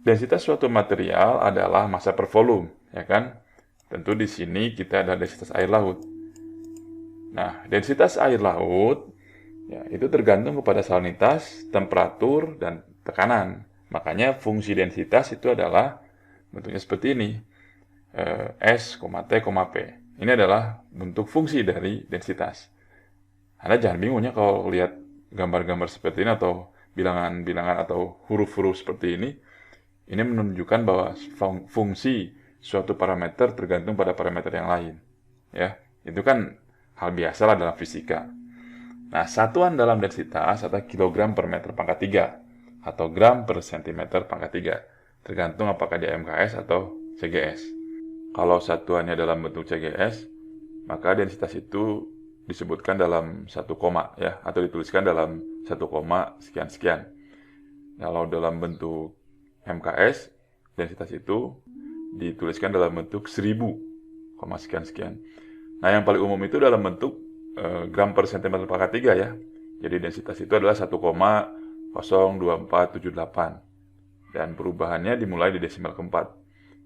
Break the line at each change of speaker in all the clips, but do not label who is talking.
Densitas suatu material adalah massa per volume, ya kan? Tentu di sini kita ada densitas air laut. Nah, densitas air laut ya, itu tergantung kepada salinitas, temperatur, dan tekanan. Makanya fungsi densitas itu adalah bentuknya seperti ini. S, T, P. Ini adalah bentuk fungsi dari densitas. Anda jangan bingung ya kalau lihat gambar-gambar seperti ini atau bilangan-bilangan atau huruf-huruf seperti ini. Ini menunjukkan bahwa fungsi suatu parameter tergantung pada parameter yang lain. Ya, itu kan hal biasa lah dalam fisika. Nah, satuan dalam densitas adalah kilogram per meter pangkat 3 atau gram per sentimeter pangkat 3, tergantung apakah dia MKS atau CGS. Kalau satuannya dalam bentuk CGS, maka densitas itu disebutkan dalam satu koma ya, atau dituliskan dalam satu koma sekian-sekian. Kalau dalam bentuk MKS, densitas itu dituliskan dalam bentuk 1000, sekian-sekian. Nah, yang paling umum itu dalam bentuk gram per sentimeter pangkat 3 ya. Jadi densitas itu adalah 1,02478. Dan perubahannya dimulai di desimal keempat.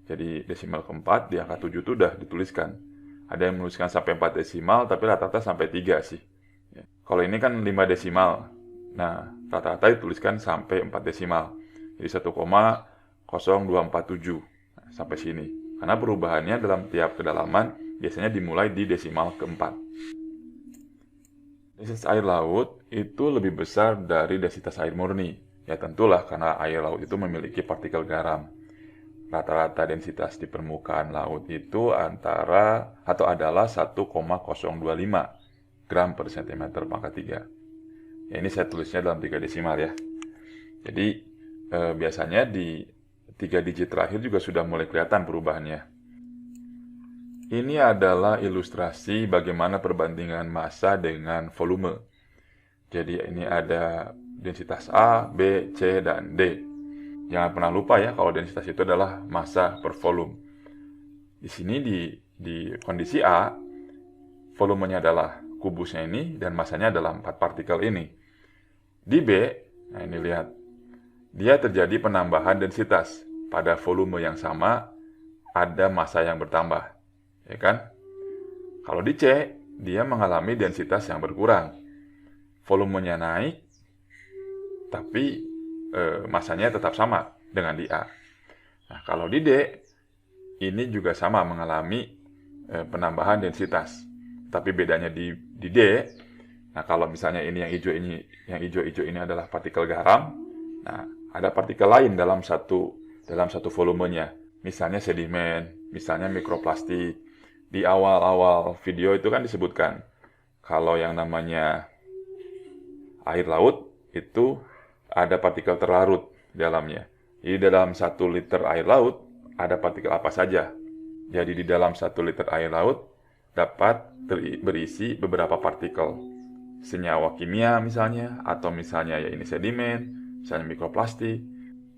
Jadi desimal keempat di angka 7 itu udah dituliskan. Ada yang menuliskan sampai 4 desimal, tapi rata-rata sampai 3 sih. Kalau ini kan 5 desimal. Nah, rata-rata dituliskan sampai 4 desimal. Jadi 1,0247 sampai sini. Karena perubahannya dalam tiap kedalaman biasanya dimulai di desimal keempat. Densitas air laut itu lebih besar dari densitas air murni. Ya tentulah karena air laut itu memiliki partikel garam. Rata-rata densitas di permukaan laut itu antara atau adalah 1,025 gram per sentimeter pangkat 3. Ya, ini saya tulisnya dalam 3 desimal ya. Jadi biasanya di 3 digit terakhir juga sudah mulai kelihatan perubahannya. Ini adalah ilustrasi bagaimana perbandingan massa dengan volume. Jadi ini ada densitas A, B, C, dan D. Jangan pernah lupa ya kalau densitas itu adalah massa per volume. Di sini di kondisi A, volumenya adalah kubusnya ini dan massanya adalah 4 partikel ini. Di B, nah ini lihat, dia terjadi penambahan densitas. Pada volume yang sama, ada massa yang bertambah. Ya kan? Kalau di C, dia mengalami densitas yang berkurang. Volumenya naik, tapi massanya tetap sama dengan di A. Nah, kalau di D, ini juga sama mengalami penambahan densitas. Tapi bedanya di D, nah kalau misalnya ini yang hijau-hijau ini adalah partikel garam, nah ada partikel lain dalam satu volumenya. Misalnya sedimen, misalnya mikroplastik. Di awal-awal video itu kan disebutkan kalau yang namanya air laut itu ada partikel terlarut di dalamnya. Jadi dalam 1 liter air laut ada partikel apa saja. Jadi di dalam 1 liter air laut dapat berisi beberapa partikel. Senyawa kimia misalnya, atau misalnya ya ini sedimen, misalnya mikroplastik.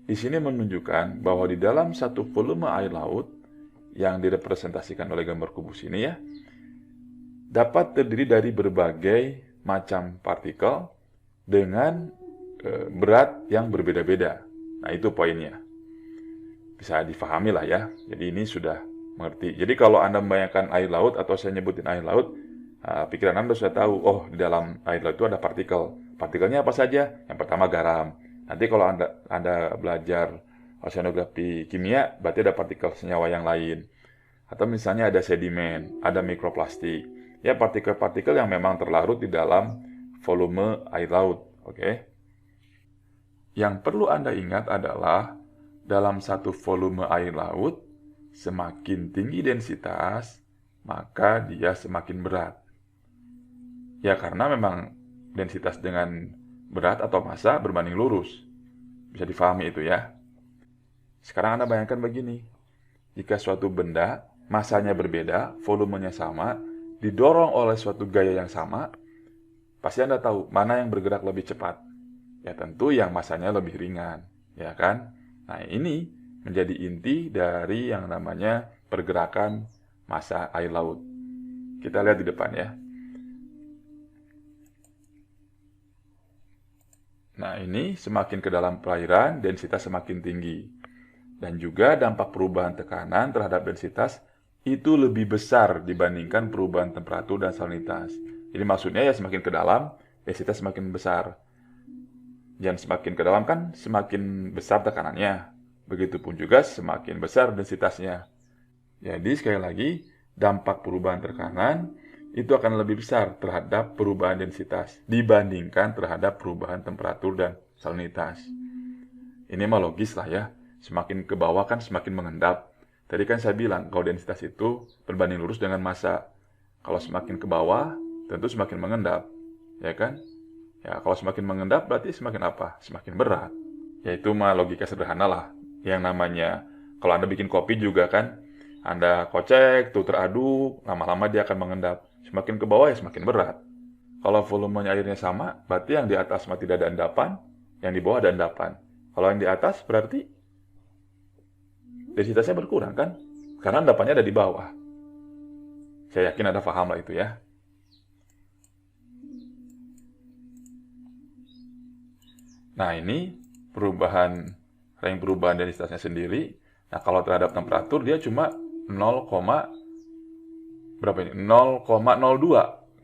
Di sini menunjukkan bahwa di dalam satu volume air laut yang direpresentasikan oleh gambar kubus ini ya, dapat terdiri dari berbagai macam partikel dengan berat yang berbeda-beda. Nah, itu poinnya. Bisa difahami lah ya. Jadi ini sudah mengerti. Jadi kalau Anda membayangkan air laut atau saya nyebutin air laut, pikiran Anda sudah tahu, oh di dalam air laut itu ada partikel. Partikelnya apa saja? Yang pertama garam. Nanti kalau Anda belajar oceanografi kimia, berarti ada partikel senyawa yang lain. Atau misalnya ada sedimen, ada mikroplastik. Ya partikel-partikel yang memang terlarut di dalam volume air laut. Oke? Yang perlu Anda ingat adalah dalam satu volume air laut, semakin tinggi densitas, maka dia semakin berat. Ya karena memang densitas dengan berat atau massa berbanding lurus. Bisa difahami itu ya. Sekarang Anda bayangkan begini. Jika suatu benda, massanya berbeda, volumenya sama, didorong oleh suatu gaya yang sama, pasti Anda tahu mana yang bergerak lebih cepat. Ya tentu yang massanya lebih ringan, ya kan? Nah ini menjadi inti dari yang namanya pergerakan massa air laut. Kita lihat di depan ya. Nah ini semakin ke dalam perairan, densitas semakin tinggi. Dan juga dampak perubahan tekanan terhadap densitas itu lebih besar dibandingkan perubahan temperatur dan salinitas. Jadi maksudnya ya semakin ke dalam, densitas semakin besar. Dan semakin ke dalam kan semakin besar tekanannya. Begitupun juga semakin besar densitasnya. Jadi sekali lagi, dampak perubahan tekanan itu akan lebih besar terhadap perubahan densitas dibandingkan terhadap perubahan temperatur dan salinitas. Ini mah logis lah ya. Semakin ke bawah kan semakin mengendap. Tadi kan saya bilang kalau densitas itu berbanding lurus dengan massa. Kalau semakin ke bawah, tentu semakin mengendap. Ya kan? Ya, kalau semakin mengendap berarti semakin apa? Semakin berat. Ya itu mah logika sederhana lah. Yang namanya, kalau Anda bikin kopi juga kan, Anda kocek, tuh teraduk, lama-lama dia akan mengendap. Semakin ke bawah ya semakin berat. Kalau volumenya airnya sama, berarti yang di atas mah tidak ada endapan, yang di bawah ada endapan. Kalau yang di atas berarti densitasnya berkurang kan? Karena endapannya ada di bawah. Saya yakin Anda paham lah itu ya. Nah ini range perubahan densitasnya sendiri. Nah kalau terhadap temperatur dia cuma 0, berapa ini? 0,02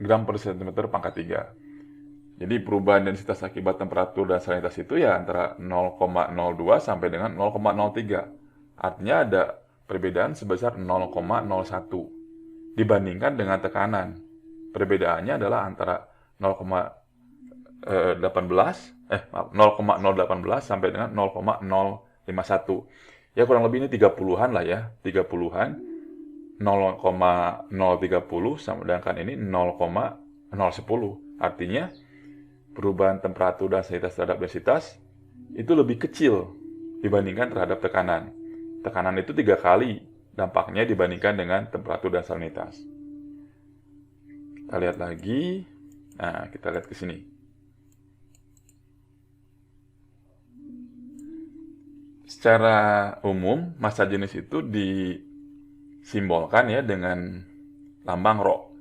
gram per centimeter pangkat 3. Jadi perubahan densitas akibat temperatur dan salinitas itu ya antara 0,02 sampai dengan 0,03. Artinya ada perbedaan sebesar 0,01 dibandingkan dengan tekanan. Perbedaannya adalah antara 0,018 sampai dengan 0,051. Ya kurang lebih ini 30-an lah ya, 30-an. 0,030 sedangkan ini 0,010. Artinya perubahan temperatur dan salinitas terhadap densitas itu lebih kecil dibandingkan terhadap tekanan. Tekanan itu 3 kali dampaknya dibandingkan dengan temperatur dan salinitas. Kita lihat lagi. Nah, kita lihat ke sini. Secara umum, massa jenis itu disimbolkan ya dengan lambang Rho.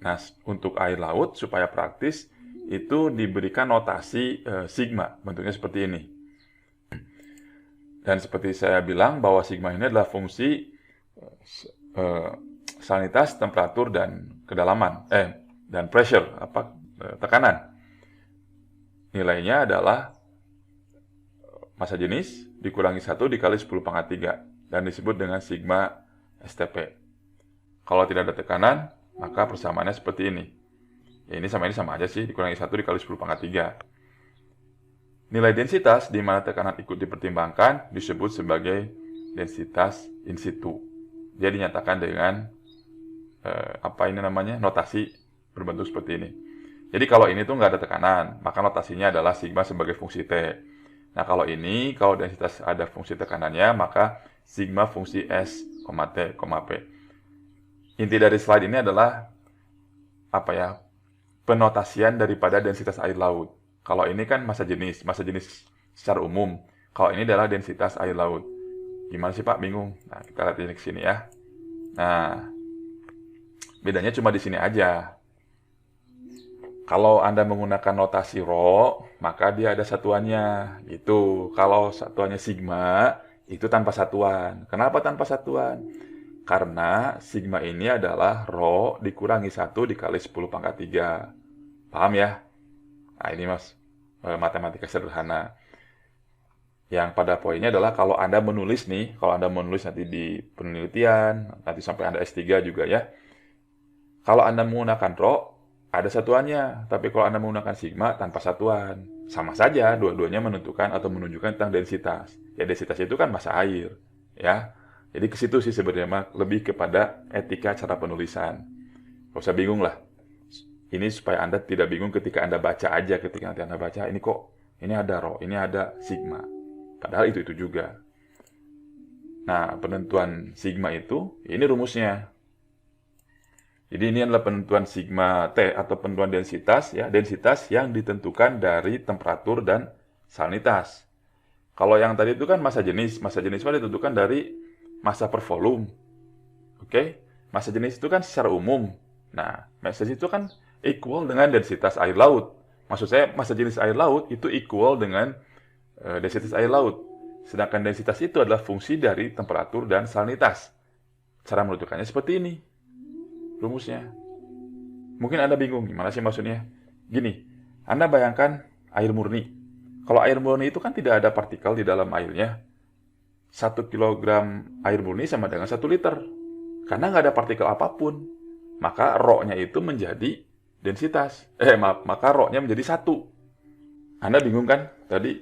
Nah, untuk air laut supaya praktis itu diberikan notasi sigma, bentuknya seperti ini. Dan seperti saya bilang bahwa sigma ini adalah fungsi salinitas, temperatur dan kedalaman dan pressure tekanan. Nilainya adalah massa jenis dikurangi 1 dikali 10 pangkat 3 dan disebut dengan sigma STP. Kalau tidak ada tekanan, maka persamaannya seperti ini. Ya, ini sama aja sih, dikurangi 1 dikali 10 pangkat 3. Nilai densitas di mana tekanan ikut dipertimbangkan disebut sebagai densitas in situ. Dia dinyatakan dengan notasi berbentuk seperti ini. Jadi kalau ini tuh nggak ada tekanan, maka notasinya adalah sigma sebagai fungsi T. Nah kalau densitas ada fungsi tekanannya, maka sigma fungsi S, T, P. Inti dari slide ini adalah penotasian daripada densitas air laut. Kalau ini kan massa jenis secara umum. Kalau ini adalah densitas air laut. Gimana sih Pak? Bingung? Nah, kita lihat ini ke sini ya. Nah, bedanya cuma di sini aja. Kalau Anda menggunakan notasi Rho, maka dia ada satuannya. Gitu. Kalau satuannya sigma, itu tanpa satuan. Kenapa tanpa satuan? Karena sigma ini adalah Rho dikurangi 1 dikali 10 pangkat 3. Paham ya? Nah ini mas, matematika sederhana. Yang pada poinnya adalah kalau Anda menulis nanti di penelitian, nanti sampai Anda S3 juga ya. Kalau Anda menggunakan Rho, ada satuannya. Tapi kalau Anda menggunakan sigma tanpa satuan, sama saja dua-duanya menentukan atau menunjukkan tentang densitas. Ya densitas itu kan massa air. Ya. Jadi ke situ sih sebenarnya lebih kepada etika cara penulisan. Gak usah bingung lah. Ini supaya Anda tidak bingung ketika Anda baca aja. Ketika nanti Anda baca, ini ada Rho, ini ada sigma. Padahal itu juga. Nah, penentuan sigma itu, ini rumusnya. Jadi ini adalah penentuan sigma T atau penentuan densitas, ya, densitas yang ditentukan dari temperatur dan salinitas. Kalau yang tadi itu kan massa jenis ditentukan dari massa per volume. Oke? Massa jenis itu kan secara umum. Nah, massa jenis itu kan equal dengan densitas air laut. Maksud saya, massa jenis air laut itu equal dengan densitas air laut. Sedangkan densitas itu adalah fungsi dari temperatur dan salinitas. Cara menunjukkannya seperti ini rumusnya. Mungkin Anda bingung, gimana sih maksudnya? Gini, Anda bayangkan air murni. Kalau air murni itu kan tidak ada partikel di dalam airnya. 1 kilogram air murni sama dengan 1 liter. Karena nggak ada partikel apapun. Maka rho-nya itu menjadi densitas. Maka rho-nya menjadi 1. Anda bingung kan? Tadi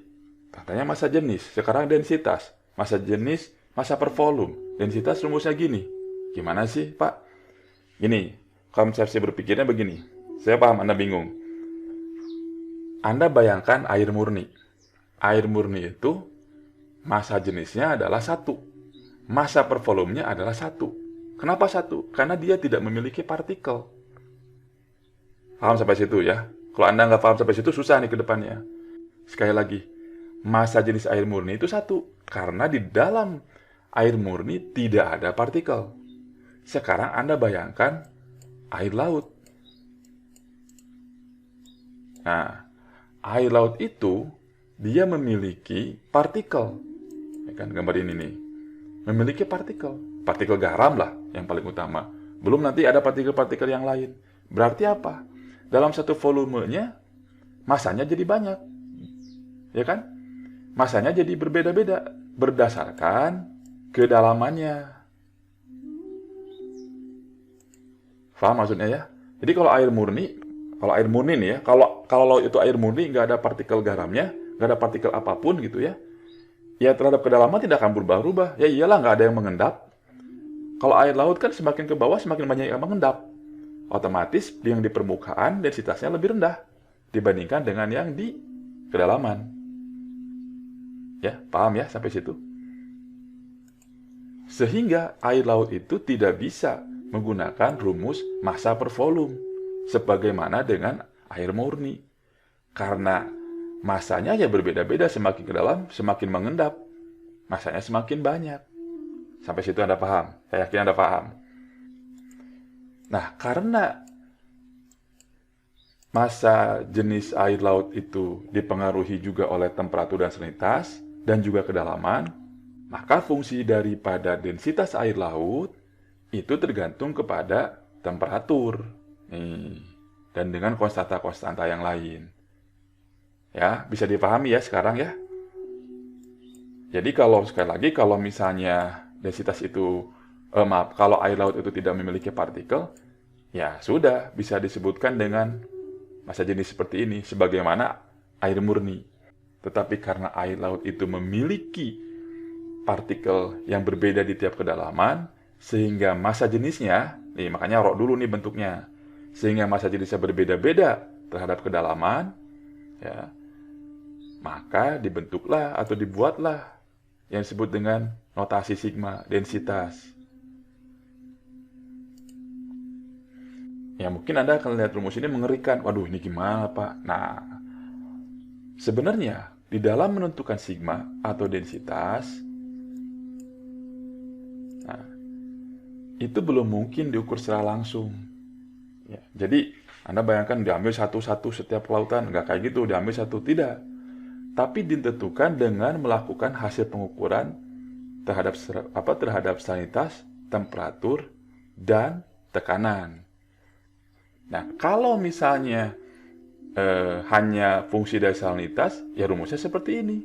katanya massa jenis, sekarang densitas. Massa jenis, massa per volume. Densitas rumusnya gini. Gimana sih, Pak? Gini, konsepsi berpikirnya begini. Saya paham Anda bingung. Anda bayangkan air murni. Air murni itu massa jenisnya adalah 1. Massa per volumenya adalah 1. Kenapa 1? Karena dia tidak memiliki partikel. Paham sampai situ ya? Kalau Anda nggak paham sampai situ, susah nih ke depannya. Sekali lagi, massa jenis air murni itu 1. Karena di dalam air murni tidak ada partikel. Sekarang Anda bayangkan air laut. Nah, air laut itu dia memiliki partikel. Ya kan, gambar ini nih. Memiliki partikel. Partikel garam lah yang paling utama. Belum nanti ada partikel-partikel yang lain. Berarti apa? Dalam satu volumenya, masanya jadi banyak. Ya kan? Masanya jadi berbeda-beda berdasarkan kedalamannya. Paham maksudnya ya? Jadi kalau air murni nih ya, kalau itu air murni nggak ada partikel garamnya, nggak ada partikel apapun gitu ya, ya terhadap kedalaman tidak akan berubah-ubah. Ya iyalah, nggak ada yang mengendap. Kalau air laut kan semakin ke bawah semakin banyak yang mengendap. Otomatis yang di permukaan densitasnya lebih rendah dibandingkan dengan yang di kedalaman. Ya, paham ya sampai situ? Sehingga air laut itu tidak bisa menggunakan rumus massa per volume sebagaimana dengan air murni. Karena masanya ya berbeda-beda, semakin ke dalam semakin mengendap. Masanya semakin banyak. Sampai situ Anda paham? Saya yakin Anda paham. Nah, karena massa jenis air laut itu dipengaruhi juga oleh temperatur dan salinitas dan juga kedalaman, maka fungsi daripada densitas air laut itu tergantung kepada temperatur. Nih, dan dengan konstanta-konstanta yang lain. Ya, bisa dipahami ya sekarang ya? Jadi sekali lagi, kalau misalnya densitas itu, kalau air laut itu tidak memiliki partikel, ya sudah bisa disebutkan dengan massa jenis seperti ini, sebagaimana air murni. Tetapi karena air laut itu memiliki partikel yang berbeda di tiap kedalaman, sehingga massa jenisnya, nih makanya rho dulu nih bentuknya, sehingga massa jenisnya berbeda-beda terhadap kedalaman, ya, maka dibentuklah atau dibuatlah yang disebut dengan notasi sigma, densitas. Ya mungkin Anda akan lihat rumus ini mengerikan. Waduh, ini gimana Pak? Nah, sebenarnya di dalam menentukan sigma atau densitas, nah, itu belum mungkin diukur secara langsung. Ya, jadi Anda bayangkan diambil satu-satu setiap lautan, nggak kayak gitu, diambil satu, tidak. Tapi ditentukan dengan melakukan hasil pengukuran terhadap salinitas, temperatur, dan tekanan. Nah, kalau misalnya hanya fungsi dari salinitas, ya rumusnya seperti ini.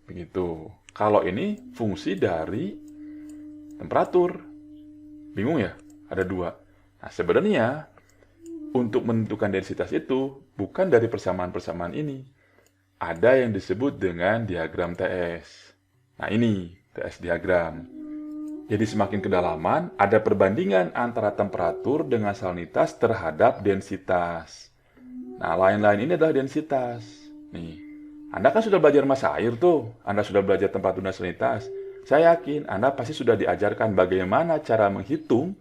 Begitu. Kalau ini fungsi dari temperatur. Bingung ya? Ada dua. Nah, sebenarnya untuk menentukan densitas itu bukan dari persamaan-persamaan ini. Ada yang disebut dengan diagram TS. Nah, ini TS diagram. Jadi semakin kedalaman, ada perbandingan antara temperatur dengan salinitas terhadap densitas. Nah, lain-lain ini adalah densitas. Nih, Anda kan sudah belajar massa air tuh. Anda sudah belajar temperatur dan salinitas. Saya yakin Anda pasti sudah diajarkan bagaimana cara menghitung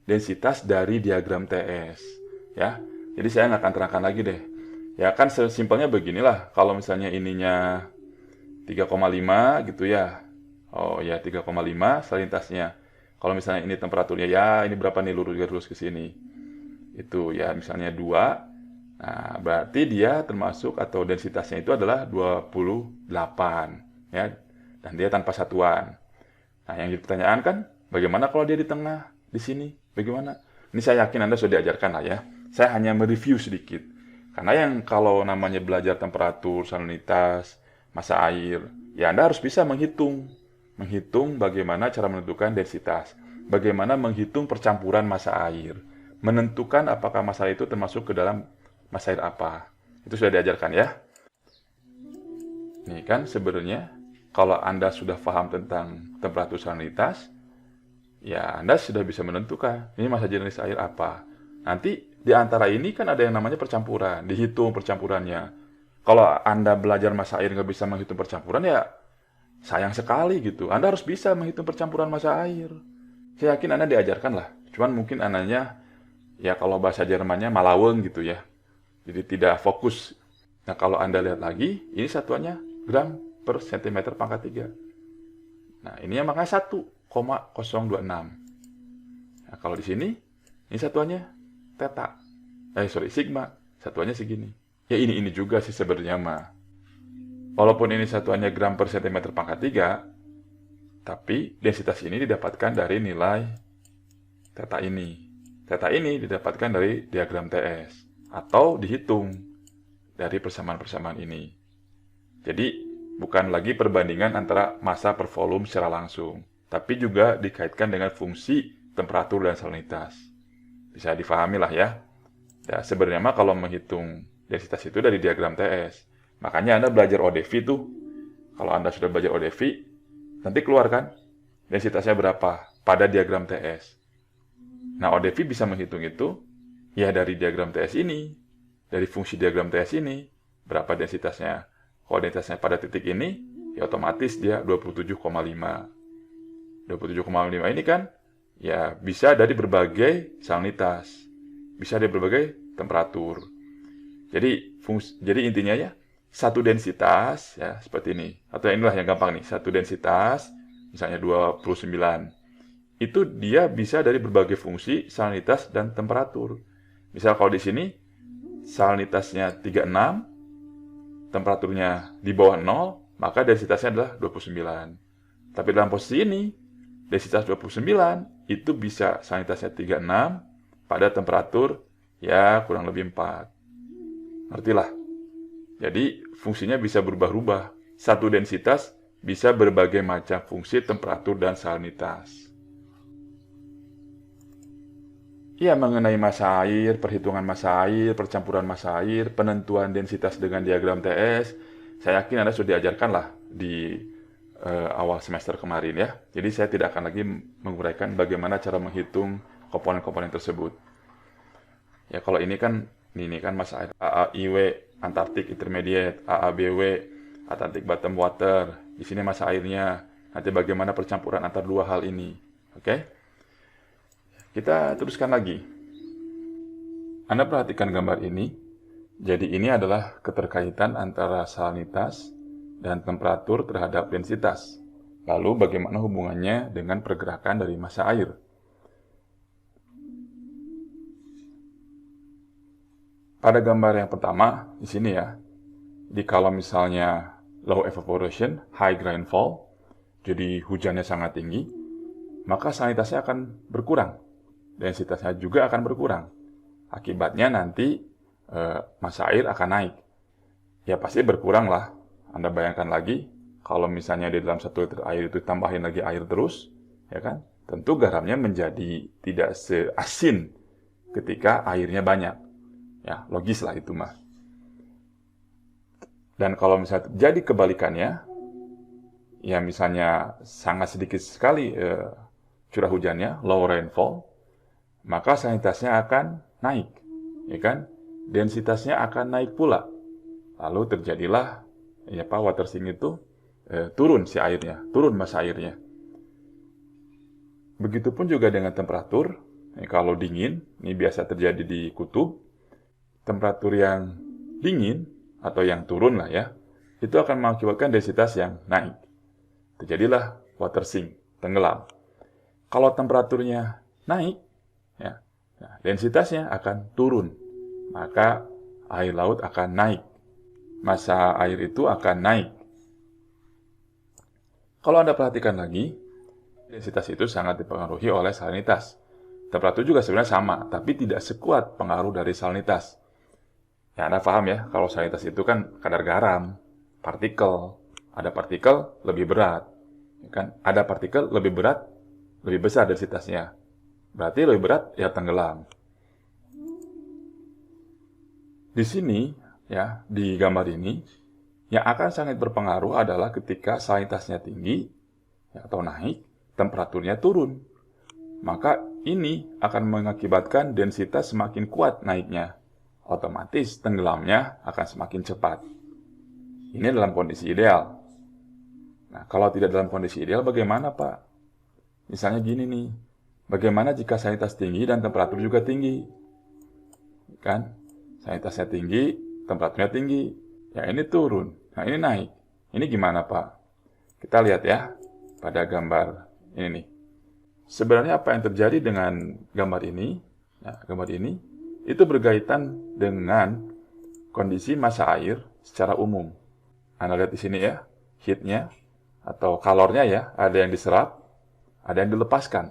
densitas dari diagram TS. Ya, jadi saya nggak akan terangkan lagi deh. Ya kan sesimpelnya beginilah. Kalau misalnya ininya 3,5 gitu ya. Oh ya 3,5 salinitasnya. Kalau misalnya ini temperaturnya ya ini berapa nih lurus ke sini. Itu ya misalnya 2. Nah, berarti dia termasuk atau densitasnya itu adalah 28. ya, dan dia tanpa satuan. Nah, yang jadi pertanyaan kan, bagaimana kalau dia di tengah, di sini, bagaimana? Ini saya yakin Anda sudah diajarkan lah ya. Saya hanya mereview sedikit. Karena yang kalau namanya belajar temperatur, salinitas, massa air, ya Anda harus bisa menghitung. Menghitung bagaimana cara menentukan densitas. Bagaimana menghitung percampuran massa air. Menentukan apakah massa air itu termasuk ke dalam massa air apa. Itu sudah diajarkan ya. Nih kan sebenarnya kalau Anda sudah paham tentang temperatur salinitas, ya Anda sudah bisa menentukan ini massa jenis air apa. Nanti di antara ini kan ada yang namanya percampuran, dihitung percampurannya. Kalau Anda belajar massa air nggak bisa menghitung percampuran, ya sayang sekali gitu. Anda harus bisa menghitung percampuran massa air. Saya yakin Anda diajarkan lah. Cuman mungkin Andanya, ya kalau bahasa Jermannya malaweng gitu ya. Jadi tidak fokus. Nah kalau Anda lihat lagi, ini satuannya gram per cm pangkat 3. Nah ininya makanya 1,026. Nah kalau di sini, ini satuannya theta. Sigma. Satuannya segini. Ya ini juga sih sebenarnya mah. Walaupun ini satuannya gram per cm pangkat 3, tapi densitas ini didapatkan dari nilai theta ini. Theta ini didapatkan dari diagram TS. Atau dihitung dari persamaan-persamaan ini. Jadi, bukan lagi perbandingan antara massa per volume secara langsung, tapi juga dikaitkan dengan fungsi temperatur dan salinitas. Bisa difahami lah ya. Ya, sebenarnya mah kalau menghitung densitas itu dari diagram TS. Makanya Anda belajar ODV tuh. Kalau Anda sudah belajar ODV, nanti keluarkan densitasnya berapa pada diagram TS. Nah, ODV bisa menghitung itu ya dari diagram TS ini, dari fungsi diagram TS ini, berapa densitasnya. Kalau densitasnya pada titik ini, ya otomatis dia 27,5. 27,5 ini kan, ya bisa dari berbagai salinitas, bisa dari berbagai temperatur. Jadi intinya ya, satu densitas, ya seperti ini. Atau inilah yang gampang nih, satu densitas, misalnya 29. Itu dia bisa dari berbagai fungsi, salinitas, dan temperatur. Misal kalau di sini, salinitasnya 36, temperaturnya di bawah 0, maka densitasnya adalah 29. Tapi dalam posisi ini, densitas 29 itu bisa salinitasnya 36 pada temperatur ya kurang lebih 4. Ngertilah? Jadi fungsinya bisa berubah-ubah. Satu densitas bisa berbagai macam fungsi temperatur dan salinitas. Ya, mengenai massa air, perhitungan massa air, percampuran massa air, penentuan densitas dengan diagram TS, saya yakin Anda sudah diajarkan lah di awal semester kemarin ya. Jadi saya tidak akan lagi menguraikan bagaimana cara menghitung komponen-komponen tersebut. Ya, kalau ini kan massa air AAIW, Antarctic Intermediate, AABW, Atlantic Bottom Water. Di sini massa airnya. Nanti bagaimana percampuran antar dua hal ini. Oke? Kita teruskan lagi. Anda perhatikan gambar ini. Jadi ini adalah keterkaitan antara salinitas dan temperatur terhadap densitas. Lalu bagaimana hubungannya dengan pergerakan dari massa air? Pada gambar yang pertama, di sini ya, kalau misalnya low evaporation, high rainfall, jadi hujannya sangat tinggi, maka salinitasnya akan berkurang. Densitasnya juga akan berkurang. Akibatnya nanti massa air akan naik. Ya pasti berkurang lah. Anda bayangkan lagi, kalau misalnya di dalam 1 liter air itu tambahin lagi air terus, ya kan? Tentu garamnya menjadi tidak seasin ketika airnya banyak. Ya, logis lah itu mah. Dan kalau misalnya terjadi kebalikannya, ya misalnya sangat sedikit sekali curah hujannya, low rainfall, maka salinitasnya akan naik, ya kan? Densitasnya akan naik pula. Lalu terjadilah water sink itu turun si airnya, turun massa airnya. Begitupun juga dengan temperatur. Kalau dingin, ini biasa terjadi di kutub. Temperatur yang dingin atau yang turun lah ya, itu akan mengakibatkan densitas yang naik. Terjadilah water sink, tenggelam. Kalau temperaturnya naik, ya, nah, densitasnya akan turun, maka air laut akan naik, massa air itu akan naik. Kalau Anda perhatikan lagi, densitas itu sangat dipengaruhi oleh salinitas. Temperatur juga sebenarnya sama, tapi tidak sekuat pengaruh dari salinitas. Ya, Anda paham ya, kalau salinitas itu kan kadar garam, partikel. Ada partikel lebih berat. Kan? Ada partikel lebih berat, lebih besar densitasnya. Berarti lebih berat, ya tenggelam. Di sini, ya, di gambar ini, yang akan sangat berpengaruh adalah ketika salinitasnya tinggi, ya, atau naik, temperaturnya turun. Maka ini akan mengakibatkan densitas semakin kuat naiknya. Otomatis tenggelamnya akan semakin cepat. Ini dalam kondisi ideal. Nah, kalau tidak dalam kondisi ideal bagaimana, Pak? Misalnya gini nih, bagaimana jika salinitas tinggi dan temperatur juga tinggi? Kan? Salinitasnya tinggi, temperaturnya tinggi. Ya ini turun, nah ini naik. Ini gimana, Pak? Kita lihat ya, pada gambar ini nih. Sebenarnya apa yang terjadi dengan gambar ini? Nah, gambar ini itu berkaitan dengan kondisi massa air secara umum. Anda lihat di sini ya, heat-nya atau kalornya ya, ada yang diserap, ada yang dilepaskan.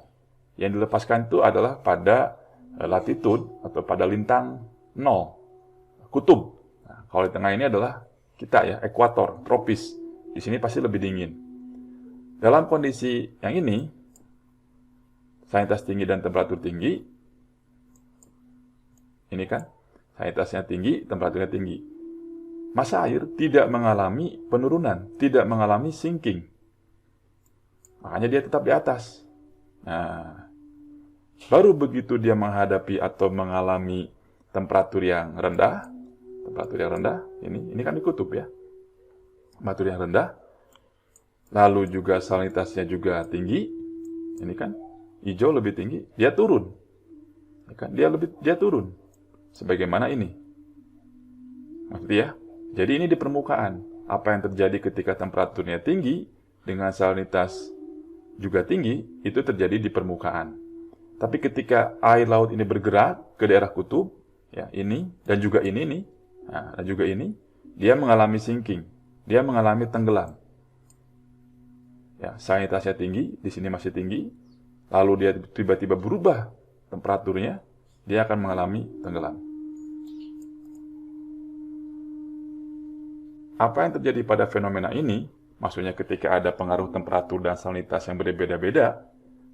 Yang dilepaskan itu adalah pada latitude atau pada lintang 0, kutub. Nah, kalau di tengah ini adalah kita ya, ekuator, tropis. Di sini pasti lebih dingin. Dalam kondisi yang ini, salinitas tinggi dan temperatur tinggi, ini kan, salinitasnya tinggi, temperaturnya tinggi. Massa air tidak mengalami penurunan, tidak mengalami sinking. Makanya dia tetap di atas. Nah, baru begitu dia menghadapi atau mengalami temperatur yang rendah, ini kan di kutub ya, temperatur yang rendah, lalu juga salinitasnya juga tinggi, ini kan, hijau lebih tinggi, dia turun. Kan? Dia turun. Sebagaimana ini. Maksudnya ya? Jadi ini di permukaan. Apa yang terjadi ketika temperaturnya tinggi dengan salinitas juga tinggi, itu terjadi di permukaan. Tapi ketika air laut ini bergerak ke daerah kutub, ya ini dan juga ini nih, nah, dan juga ini, dia mengalami sinking, dia mengalami tenggelam. Ya, salinitasnya tinggi, di sini masih tinggi, lalu dia tiba-tiba berubah temperaturnya, dia akan mengalami tenggelam. Apa yang terjadi pada fenomena ini, maksudnya ketika ada pengaruh temperatur dan salinitas yang berbeda-beda,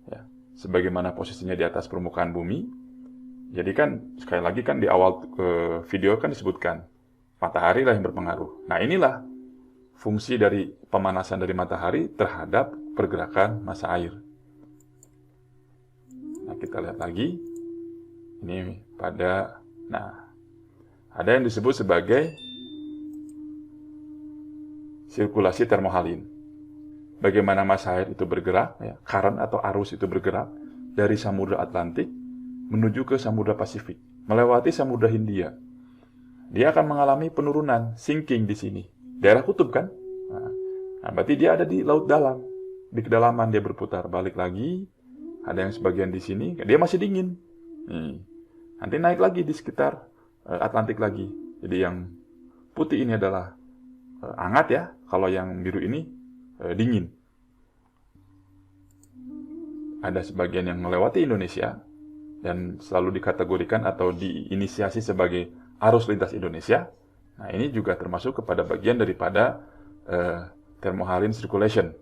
ya, sebagaimana posisinya di atas permukaan bumi, jadi kan, sekali lagi kan di awal video kan disebutkan, matahari lah yang berpengaruh. Nah inilah fungsi dari pemanasan dari matahari terhadap pergerakan massa air. Nah kita lihat lagi, ini pada, nah ada yang disebut sebagai sirkulasi termohalin. Bagaimana massa air itu bergerak, ya, current atau arus itu bergerak dari Samudra Atlantik menuju ke Samudra Pasifik, melewati Samudra Hindia. Dia akan mengalami penurunan, sinking di sini. Daerah kutub kan? Nah, berarti dia ada di laut dalam. Di kedalaman dia berputar balik lagi. Ada yang sebagian di sini, dia masih dingin. Nanti naik lagi di sekitar Atlantik lagi. Jadi yang putih ini adalah hangat ya, kalau yang biru ini dingin. Ada sebagian yang melewati Indonesia dan selalu dikategorikan atau diinisiasi sebagai arus lintas Indonesia. Nah, ini juga termasuk kepada bagian daripada thermohaline circulation.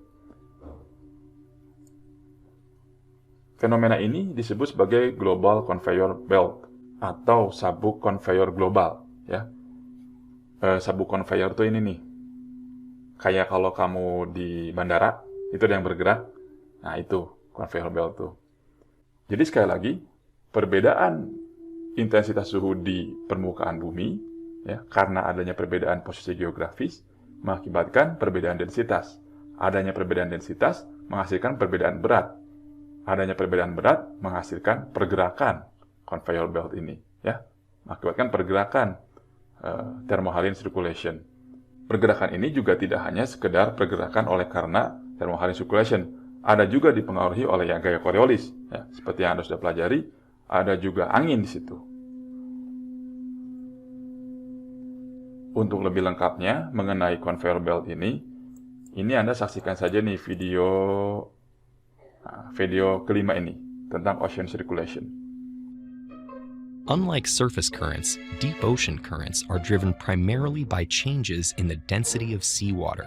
Fenomena ini disebut sebagai global conveyor belt atau sabuk konveyor global. Ya, sabuk konveyor itu ini nih. Kayak kalau kamu di bandara, itu ada yang bergerak. Nah, itu conveyor belt tuh. Jadi sekali lagi, perbedaan intensitas suhu di permukaan bumi, ya, karena adanya perbedaan posisi geografis, mengakibatkan perbedaan densitas. Adanya perbedaan densitas menghasilkan perbedaan berat. Adanya perbedaan berat menghasilkan pergerakan conveyor belt ini, ya, mengakibatkan pergerakan thermohaline circulation. Pergerakan ini juga tidak hanya sekedar pergerakan oleh karena thermohaline circulation, ada juga dipengaruhi oleh yang gaya Coriolis, ya, seperti yang Anda sudah pelajari, ada juga angin di situ. Untuk lebih lengkapnya mengenai conveyor belt ini, Ini Anda saksikan saja nih video kelima ini tentang ocean circulation.
Unlike surface currents, deep ocean currents are driven primarily by changes in the density of seawater.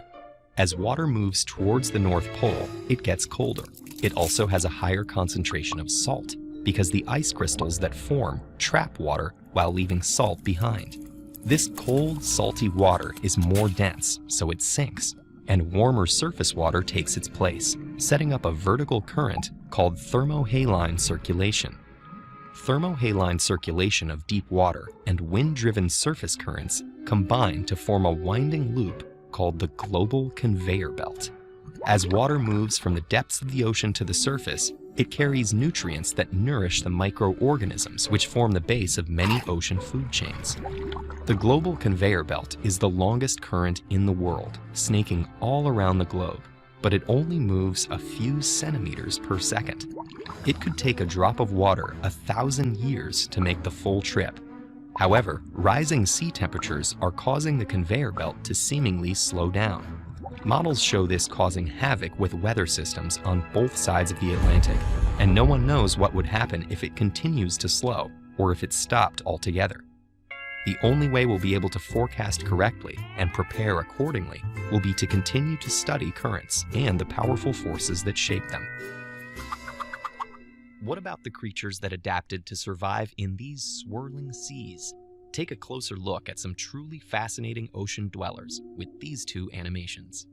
As water moves towards the North Pole, it gets colder. It also has a higher concentration of salt, because the ice crystals that form trap water while leaving salt behind. This cold, salty water is more dense, so it sinks, and warmer surface water takes its place, setting up a vertical current called thermohaline circulation. Thermohaline circulation of deep water and wind-driven surface currents combine to form a winding loop called the global conveyor belt. As water moves from the depths of the ocean to the surface, it carries nutrients that nourish the microorganisms which form the base of many ocean food chains. The global conveyor belt is the longest current in the world, snaking all around the globe, but it only moves a few centimeters per second. It could take a drop of water 1,000 years to make the full trip. However, rising sea temperatures are causing the conveyor belt to seemingly slow down. Models show this causing havoc with weather systems on both sides of the Atlantic, and no one knows what would happen if it continues to slow, or if it stopped altogether. The only way we'll be able to forecast correctly and prepare accordingly will be to continue to study currents and the powerful forces that shape them. What about the creatures that adapted to survive in these swirling seas? Take a closer look at some truly fascinating ocean dwellers with these two animations.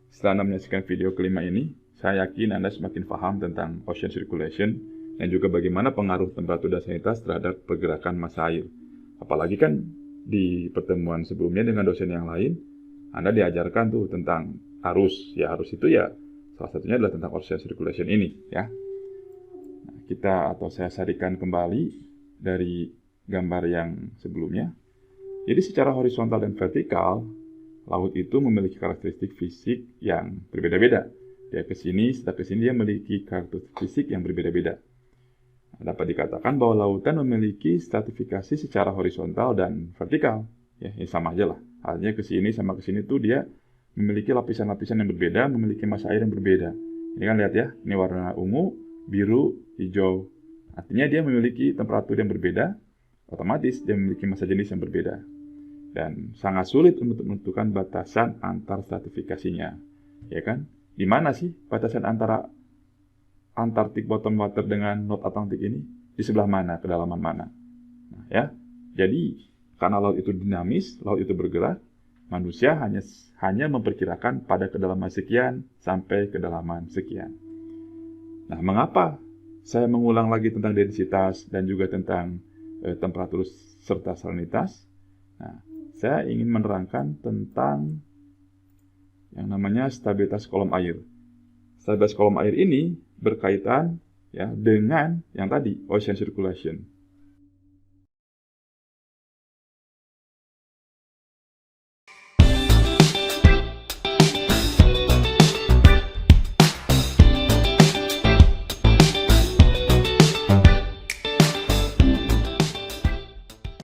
Setelah Anda menyaksikan video kelima ini, saya yakin Anda semakin paham tentang ocean circulation dan juga bagaimana pengaruh temperatur dan salinitas terhadap pergerakan massa air. Apalagi kan di pertemuan sebelumnya dengan dosen yang lain, Anda diajarkan tuh tentang arus. Ya, arus itu ya salah satunya adalah tentang ocean circulation ini, ya. Nah, saya sarikan kembali dari gambar yang sebelumnya. Jadi secara horizontal dan vertikal, laut itu memiliki karakteristik fisik yang berbeda-beda. Dia kesini, setelah kesini dia memiliki karakteristik fisik yang berbeda-beda. Nah, dapat dikatakan bahwa lautan memiliki stratifikasi secara horizontal dan vertikal. Ya, ini sama aja lah. Artinya kesini sama kesini tuh dia memiliki lapisan-lapisan yang berbeda, memiliki massa air yang berbeda. Ini kan lihat ya, ini warna ungu, biru, hijau. Artinya dia memiliki temperatur yang berbeda, otomatis dia memiliki massa jenis yang berbeda. Dan sangat sulit untuk menentukan batasan antar stratifikasinya. Ya kan? Di mana sih batasan antara Antarctic bottom water dengan North Atlantic ini? Di sebelah mana? Kedalaman mana? Nah, ya. Jadi, karena laut itu dinamis, laut itu bergerak, manusia hanya memperkirakan pada kedalaman sekian sampai kedalaman sekian. Nah, mengapa saya mengulang lagi tentang densitas dan juga tentang temperatur serta salinitas? Nah, saya ingin menerangkan tentang yang namanya stabilitas kolom air. Stabilitas kolom air ini berkaitan ya dengan yang tadi, ocean circulation.